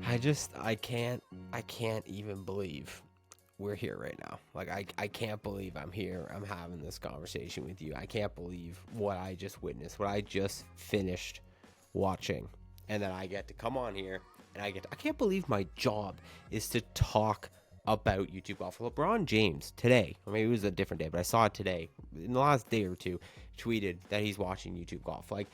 I can't even believe we're here right now. Like, I can't believe I'm here. I'm having this conversation with you. I can't believe what I just witnessed, what I just finished watching. And then I get to come on here and I can't believe my job is to talk about YouTube golf. LeBron James today, or maybe it was a different day, but I saw it today, in the last day or two, tweeted that he's watching YouTube golf. Like,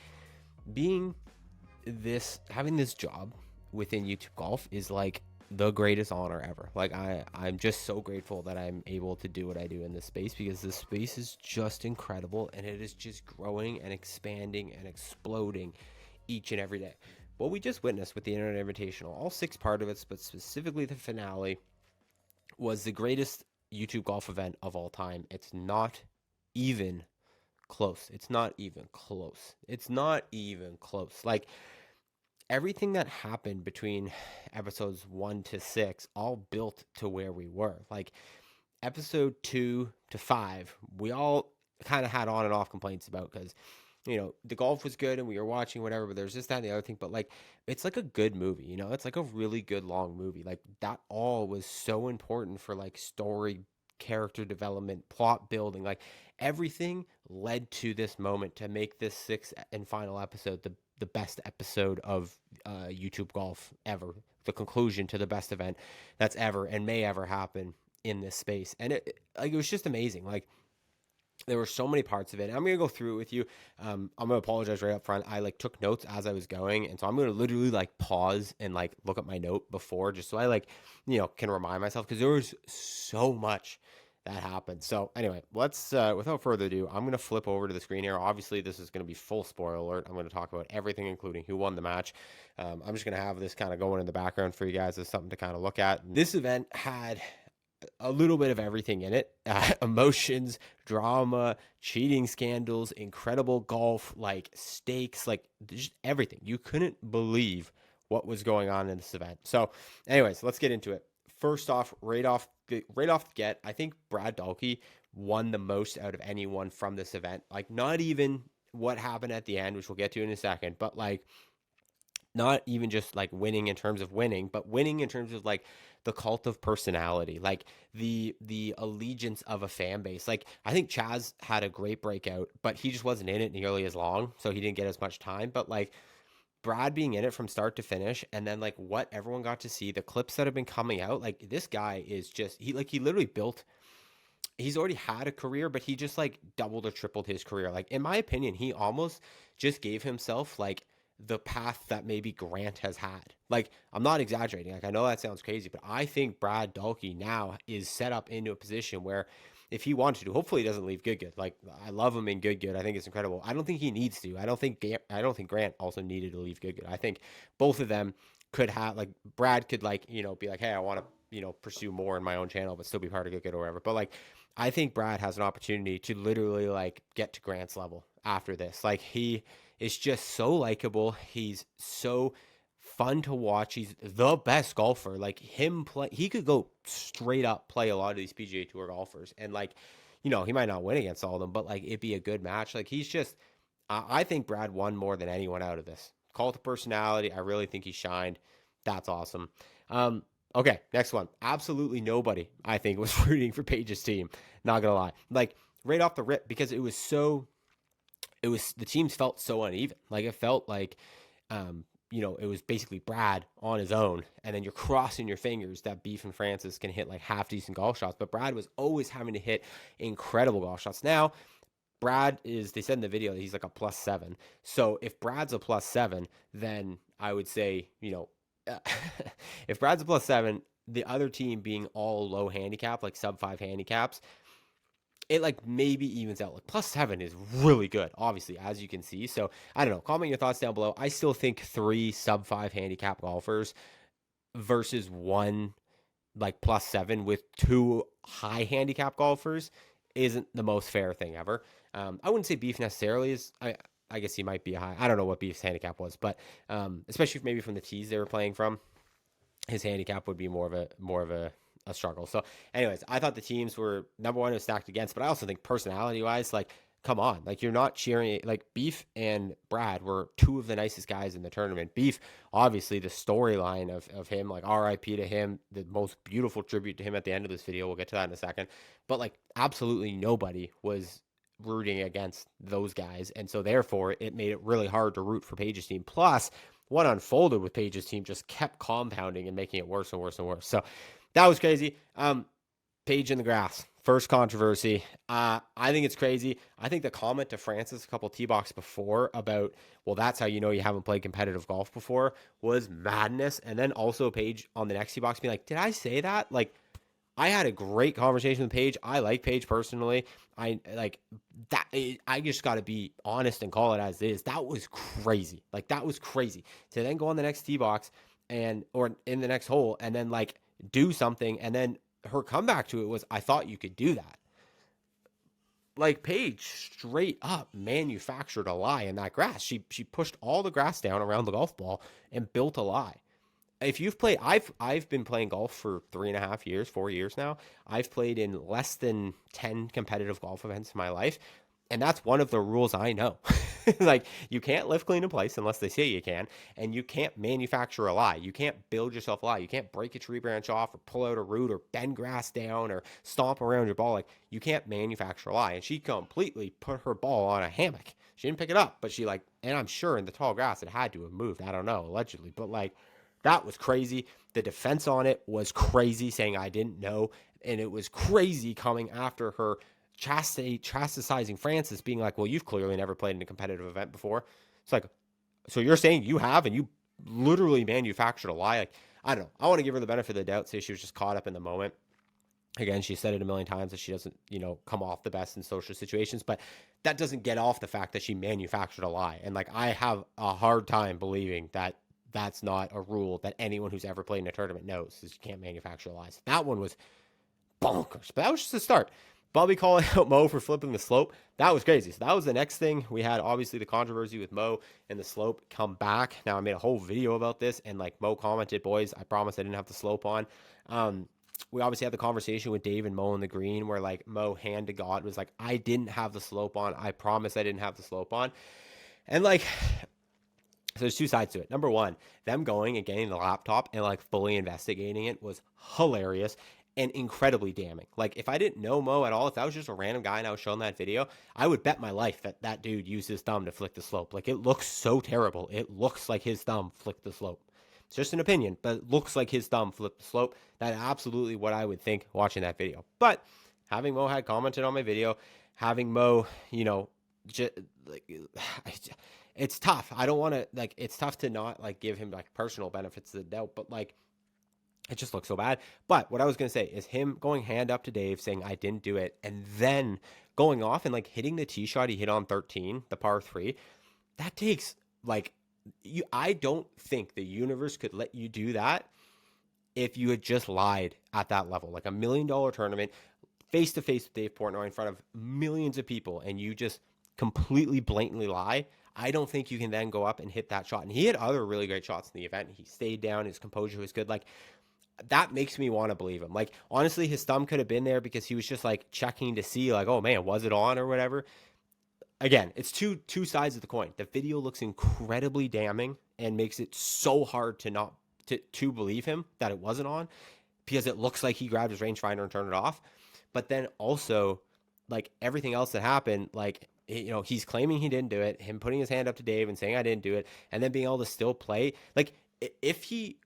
having this job within YouTube golf is like the greatest honor ever. Like, I'm just so grateful that I'm able to do what I do in this space, because this space is just incredible and it is just growing and expanding and exploding each and every day. What we just witnessed with the Internet Invitational, all 6 part of it, but specifically the finale, was the greatest YouTube golf event of all time. It's not even close. It's not even close. It's not even close. Like, everything that happened between episodes 1 to 6 all built to where we were. Like, episode 2 to 5, we all kind of had on and off complaints about, because, you know, the golf was good and we were watching whatever, but there's this, that, and the other thing. But like, it's like a good movie, you know, it's like a really good long movie. Like, that all was so important for like story, character development, plot building. Like, everything led to this moment to make this 6th and final episode the best episode of YouTube golf ever, the conclusion to the best event that's ever and may ever happen in this space. And it was just amazing. Like, there were so many parts of it. I'm going to go through it with you. I'm going to apologize right up front. I like took notes as I was going. And so I'm going to literally like pause and like look at my note before, just so I like, you know, can remind myself, because there was so much that happened. So anyway, let's, without further ado, I'm going to flip over to the screen here. Obviously, this is going to be full spoiler alert. I'm going to talk about everything, including who won the match. I'm just going to have this kind of going in the background for you guys as something to kind of look at. This event had a little bit of everything in it. Emotions, drama, cheating scandals, incredible golf, like stakes, like just everything. You couldn't believe what was going on in this event. So anyways, let's get into it. First off, right off the get, I think Brad Dahlke won the most out of anyone from this event. Like, not even what happened at the end, which we'll get to in a second, but like, not even just like winning in terms of winning, but winning in terms of like the cult of personality, like the allegiance of a fan base. Like, I think Chaz had a great breakout, but he just wasn't in it nearly as long, so he didn't get as much time. But like, Brad being in it from start to finish, and then like what everyone got to see, the clips that have been coming out, like, this guy is just, he literally built, he's already had a career, but he just like doubled or tripled his career. Like, in my opinion, he almost just gave himself like the path that maybe Grant has had. Like, I'm not exaggerating. Like, I know that sounds crazy, but I think Brad Dahlke now is set up into a position where, if he wanted to, hopefully he doesn't leave good. Like, I love him in good. I think it's incredible. I don't think he needs to. I don't think Grant also needed to leave good. I think both of them could have, like, Brad could, like, you know, be like, hey, I want to, you know, pursue more in my own channel, but still be part of good or whatever. But like, I think Brad has an opportunity to literally like get to Grant's level after this. Like, he is just so likable. He's so fun to watch. He's the best golfer. Like, he could go straight up play a lot of these PGA Tour golfers, and like, you know, he might not win against all of them, but like, it'd be a good match. Like, he's just, I think Brad won more than anyone out of this. Call to personality, I really think he shined. That's awesome. Okay, next one. Absolutely nobody, I think, was rooting for Paige's team. Not gonna lie. Like, right off the rip, because the teams felt so uneven. Like, it felt like, you know, it was basically Brad on his own, and then you're crossing your fingers that Beef and Francis can hit like half decent golf shots, but Brad was always having to hit incredible golf shots. Now, they said in the video that he's like a +7. So if Brad's a +7, then I would say, you know, if Brad's a +7, the other team being all low handicap, like sub-5 handicaps, it like maybe evens out. Like, +7 is really good, obviously, as you can see. So I don't know. Comment your thoughts down below. I still think 3 sub-5 handicap golfers versus 1 like +7 with 2 high handicap golfers isn't the most fair thing ever. I wouldn't say Beef necessarily is. I guess he might be a high. I don't know what Beef's handicap was, but especially maybe from the tees they were playing from, his handicap would be more of a struggle. So anyways, I thought the teams were, number one, it was stacked against, but I also think personality wise, like, come on. Like, you're not cheering. Like, Beef and Brad were two of the nicest guys in the tournament. Beef, obviously, the storyline of him, like, RIP to him, the most beautiful tribute to him at the end of this video. We'll get to that in a second. But, like, absolutely nobody was rooting against those guys. And so, therefore, it made it really hard to root for Paige's team. Plus, what unfolded with Paige's team just kept compounding and making it worse and worse and worse. So, that was crazy. Paige in the grass. First controversy. I think it's crazy. I think the comment to Francis a couple T-box before about, well, that's how you know you haven't played competitive golf before, was madness. And then also Paige on the next T-box being like, did I say that? Like, I had a great conversation with Paige. I like Paige personally. I like that. I just got to be honest and call it as is. That was crazy. Like, that was crazy to then go on the next T-box or in the next hole and then like do something, and then her comeback to it was, I thought you could do that. Like, Paige straight up manufactured a lie in that grass. She pushed all the grass down around the golf ball and built a lie. If you've played, I've been playing golf for 3.5 years, 4 years now. I've played in less than 10 competitive golf events in my life. And that's one of the rules I know. Like, you can't lift clean in place unless they say you can. And you can't manufacture a lie. You can't build yourself a lie. You can't break a tree branch off or pull out a root or bend grass down or stomp around your ball. Like, you can't manufacture a lie. And she completely put her ball on a hammock. She didn't pick it up, but she like, and I'm sure in the tall grass it had to have moved. I don't know, allegedly. But like, that was crazy. The defense on it was crazy, saying I didn't know. And it was crazy coming after her chastising Francis, being like, well, you've clearly never played in a competitive event before. It's like, so you're saying you have, and you literally manufactured a lie? Like, I don't know. I want to give her the benefit of the doubt, say she was just caught up in the moment. Again, she said it a million times that she doesn't, come off the best in social situations, but that doesn't get off the fact that she manufactured a lie. And like, I have a hard time believing that that's not a rule that anyone who's ever played in a tournament knows, is you can't manufacture lies. That one was bonkers, but that was just the start. Bobby calling out Mo for flipping the slope. That was crazy. So that was the next thing. We had obviously the controversy with Mo and the slope come back. Now, I made a whole video about this, and like Mo commented, boys, I promise I didn't have the slope on. We obviously had the conversation with Dave and Mo in the green where like Mo, hand to God, was like, I didn't have the slope on. I promise I didn't have the slope on. And like, so there's two sides to it. Number one, them going and getting the laptop and like fully investigating it was hilarious and incredibly damning. Like, if I didn't know Mo at all, if that was just a random guy and I was showing that video, I would bet my life that that dude used his thumb to flick the slope. Like, it looks so terrible. It looks like his thumb flicked the slope. It's just an opinion, but it looks like his thumb flipped the slope. That's absolutely what I would think watching that video. But having Mo had commented on my video, having Mo, just like, it's tough. I don't want to, like, it's tough to not like give him like personal benefits of the doubt, but like, it just looks so bad. But what I was going to say is him going hand up to Dave saying I didn't do it, and then going off and like hitting the tee shot he hit on 13, the par 3. That takes like, I don't think the universe could let you do that if you had just lied at that level. Like, $1 million tournament, face to face with Dave Portnoy in front of millions of people, and you just completely blatantly lie. I don't think you can then go up and hit that shot. And he had other really great shots in the event. He stayed down. His composure was good. Like, that makes me want to believe him. Like, honestly, his thumb could have been there because he was just like checking to see like, oh man, was it on or whatever. Again, it's two sides of the coin. The video looks incredibly damning and makes it so hard to not to believe him that it wasn't on, because it looks like he grabbed his rangefinder and turned it off. But then also, like, everything else that happened, like, he's claiming he didn't do it, him putting his hand up to Dave and saying I didn't do it, and then being able to still play. Like, if he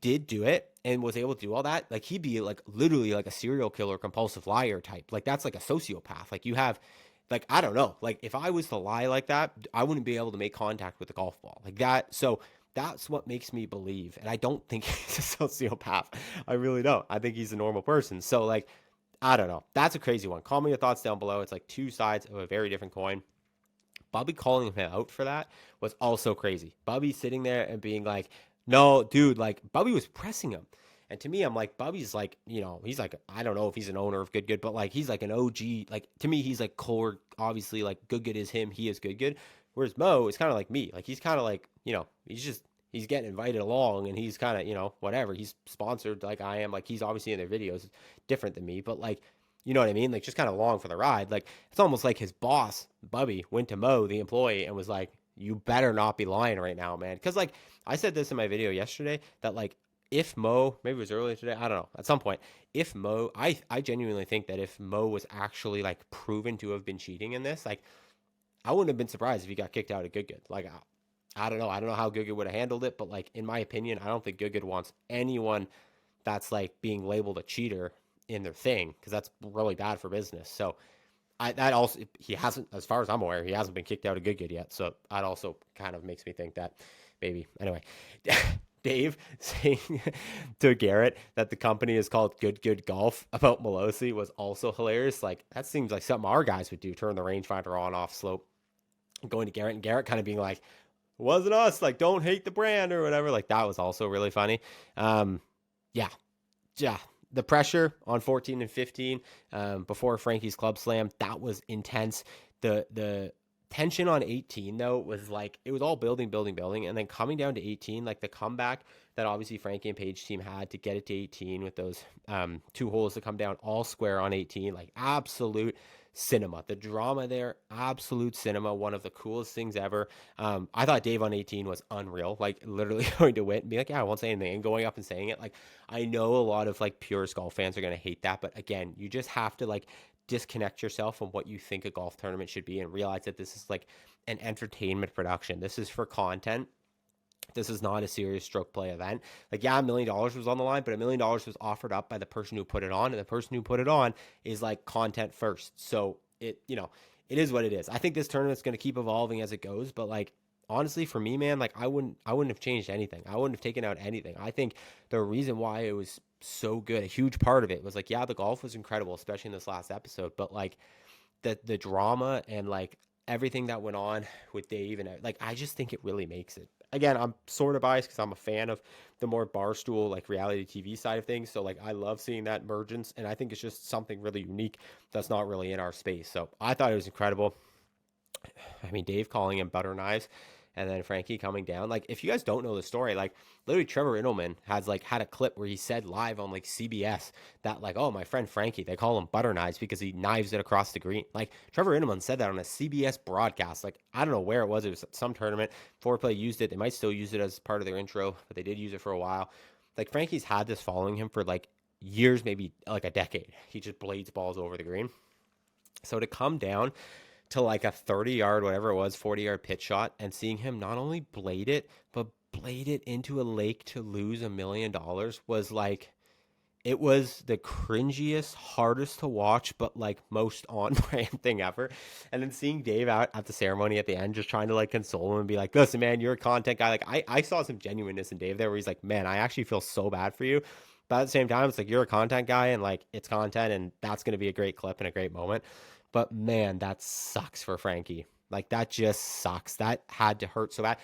did do it and was able to do all that, like, he'd be like literally like a serial killer, compulsive liar type. Like, that's like a sociopath. Like, you have, like, I don't know, like, if I was to lie like that, I wouldn't be able to make contact with the golf ball like that. So that's what makes me believe. And I don't think he's a sociopath. I really don't. I think he's a normal person. So like, I don't know. That's a crazy one. Call me your thoughts down below. It's like two sides of a very different coin. Bobby calling him out for that was also crazy. Bobby sitting there and being like, no, dude, like, Bobby was pressing him. And to me, I'm like, Bobby's like, he's like, I don't know if he's an owner of Good, but like, he's like an OG. Like, to me, he's like core, obviously, like, Good is him. He is Good. Whereas Mo is kind of like me. Like, he's kind of like, he's getting invited along, and he's kind of, whatever. He's sponsored like I am. Like, he's obviously in their videos. It's different than me. But like, You know what I mean? Like just kind of along for the ride. Like it's almost like his boss, Bubby, went to Mo, the employee, and was like, "You better not be lying right now, man." Because like I said this in my video yesterday that like if Mo, maybe it was earlier today, I don't know, at some point, if Mo, I genuinely think that if Mo was actually like proven to have been cheating in this, like I wouldn't have been surprised if he got kicked out of Good Good. Like I don't know, I don't know how Good Good would have handled it, but like in my opinion, I don't think Good Good wants anyone that's like being labeled a cheater in their thing because that's really bad for business. So that also he hasn't, as far as I'm aware, he hasn't been kicked out of Good Good yet. So that also kind of makes me think that maybe anyway. Dave saying to Garrett that the company is called Good Good Golf about Melosi was also hilarious. Like that seems like something our guys would do, turn the rangefinder on off slope, going to Garrett and Garrett kind of being like, wasn't us, like don't hate the brand or whatever. Like that was also really funny. Yeah, yeah, the pressure on 14 and 15 before Frankie's club slam, that was intense. The tension on 18 though was like it was all building, and then coming down to 18, like the comeback that obviously Frankie and Paige team had to get it to 18 with those two holes to come down all square on 18, like absolute cinema. The drama there, absolute cinema. One of the coolest things ever. I thought Dave on 18 was unreal, like literally going to win and be like, yeah, I won't say anything, and going up and saying it. Like I know a lot of like purist golf fans are going to hate that, but again, you just have to like disconnect yourself from what you think a golf tournament should be and realize that this is like an entertainment production. This is for content. This is not a serious stroke play event. Like, yeah, $1 million was on the line, but $1 million was offered up by the person who put it on, and the person who put it on is like content first. So it, you know, it is what it is. I think this tournament's going to keep evolving as it goes, but like honestly, for me, man, like I wouldn't have changed anything. I wouldn't have taken out anything. I think the reason why it was so good, a huge part of it was like, yeah, the golf was incredible, especially in this last episode, but like the drama and like everything that went on with Dave and like I just think it really makes it. Again, I'm sort of biased because I'm a fan of the more barstool like reality TV side of things. So like I love seeing that emergence, and I think it's just something really unique that's not really in our space. So I thought it was incredible. I mean, Dave calling him butter knives, and then Frankie coming down. Like, if you guys don't know the story, like literally Trevor Ittleman has like had a clip where he said live on like CBS that like, oh, my friend Frankie, they call him butter knives because he knives it across the green. Like Trevor Ittleman said that on a CBS broadcast. Like I don't know where it was. It was at some tournament. Foreplay used it. They might still use it as part of their intro, but they did use it for a while. Like Frankie's had this following him for like years, maybe like a decade. He just blades balls over the green. So to come down to like a 30-yard, whatever it was, 40-yard pitch shot, and seeing him not only blade it, but blade it into a lake to lose $1 million was like, it was the cringiest, hardest to watch, but like most on brand thing ever. And then seeing Dave out at the ceremony at the end, just trying to like console him and be like, listen, man, you're a content guy. Like I saw some genuineness in Dave there where he's like, man, I actually feel so bad for you. But at the same time, it's like, you're a content guy and like it's content and that's going to be a great clip and a great moment. But man, that sucks for Frankie. Like that just sucks. That had to hurt so bad.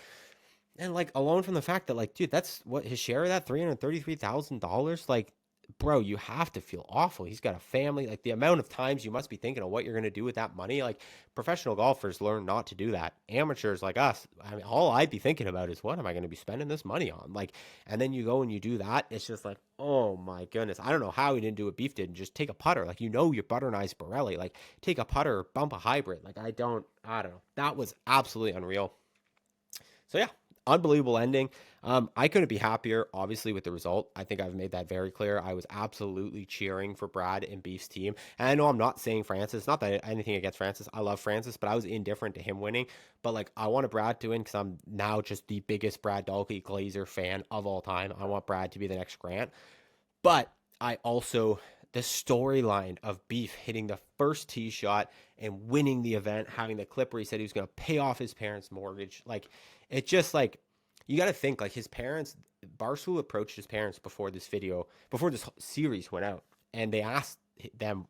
And like alone from the fact that like, dude, that's what his share of that $333,000. Like, bro, you have to feel awful. He's got a family. Like the amount of times you must be thinking of what you're going to do with that money. Like professional golfers learn not to do that. Amateurs like us, I mean, all I'd be thinking about is what am I going to be spending this money on? Like, and then you go and you do that. It's just like, oh my goodness. I don't know how he didn't do what Beef did and just take a putter. Like, you know, your butter knives Borelli, like take a putter, bump a hybrid. Like I don't know. That was absolutely unreal. So yeah, unbelievable ending. I couldn't be happier, obviously, with the result. I think I've made that very clear. I was absolutely cheering for Brad and Beef's team. And I know I'm not saying Francis, not that anything against Francis. I love Francis, but I was indifferent to him winning. But like, I wanted Brad to win because I'm now just the biggest Brad Dahlke Glazer fan of all time. I want Brad to be the next Grant. But I also, the storyline of Beef hitting the first tee shot and winning the event, having the clip where he said he was going to pay off his parents' mortgage. Like, it just like, you got to think like his parents, Barstool approached his parents before this series went out, and they asked them,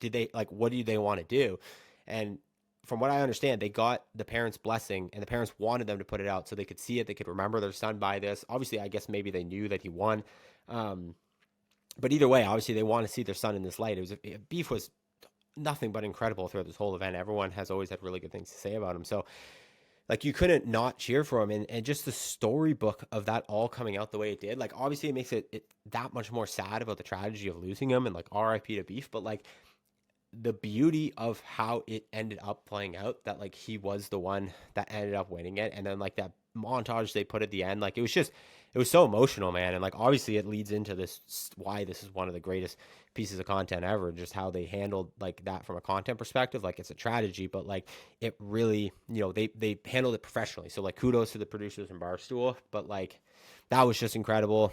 did they like, what do they want to do? And from what I understand, they got the parents' blessing, and the parents wanted them to put it out so they could see it. They could remember their son by this. Obviously, I guess maybe they knew that he won. But either way, obviously they want to see their son in this light. Beef was nothing but incredible throughout this whole event. Everyone has always had really good things to say about him. So like you couldn't not cheer for him, and just the storybook of that all coming out the way it did. Like obviously it makes it that much more sad about the tragedy of losing him and like RIP to Beef, but like the beauty of how it ended up playing out, that like he was the one that ended up winning it, and then like that montage they put at the end, like it was so emotional, man. And like obviously it leads into this, why this is one of the greatest pieces of content ever, just how they handled like that from a content perspective. Like it's a tragedy, but like it really, they handled it professionally. So like kudos to the producers and Barstool, but like that was just incredible.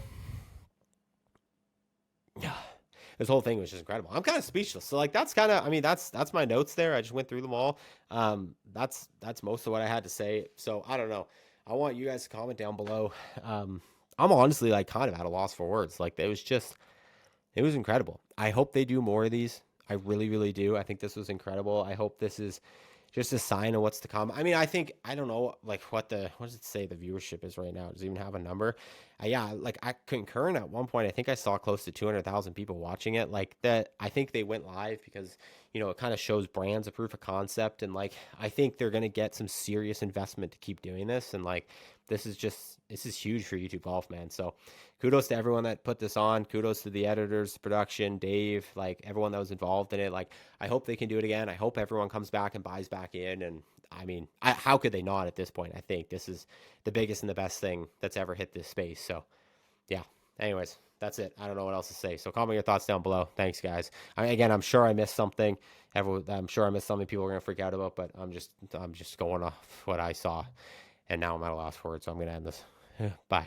Yeah, this whole thing was just incredible. I'm kind of speechless. So like that's kind of, I mean, that's my notes there. I just went through them all. That's most of what I had to say. So I don't know. I want you guys to comment down below. I'm honestly like kind of at a loss for words. Like it was incredible. I hope they do more of these. I really, really do. I think this was incredible. I hope this is just a sign of what's to come. I mean, I don't know, like what does it say the viewership is right now? Does it even have a number? Yeah, like I concurrent at one point. I think I saw close to 200,000 people watching it. Like that, I think they went live because it kind of shows brands a proof of concept, and like I think they're gonna get some serious investment to keep doing this, and like this is huge for YouTube Golf, man. So kudos to everyone that put this on. Kudos to the editors, production, Dave, like everyone that was involved in it. Like I hope they can do it again. I hope everyone comes back and buys back in. And I mean, how could they not at this point? I think this is the biggest and the best thing that's ever hit this space. So yeah. Anyways, that's it. I don't know what else to say. So comment your thoughts down below. Thanks, guys. Again, I'm sure I missed something. I'm sure I missed something people are gonna freak out about, but I'm just going off what I saw, and now I'm at a loss for it. So I'm gonna end this. Bye.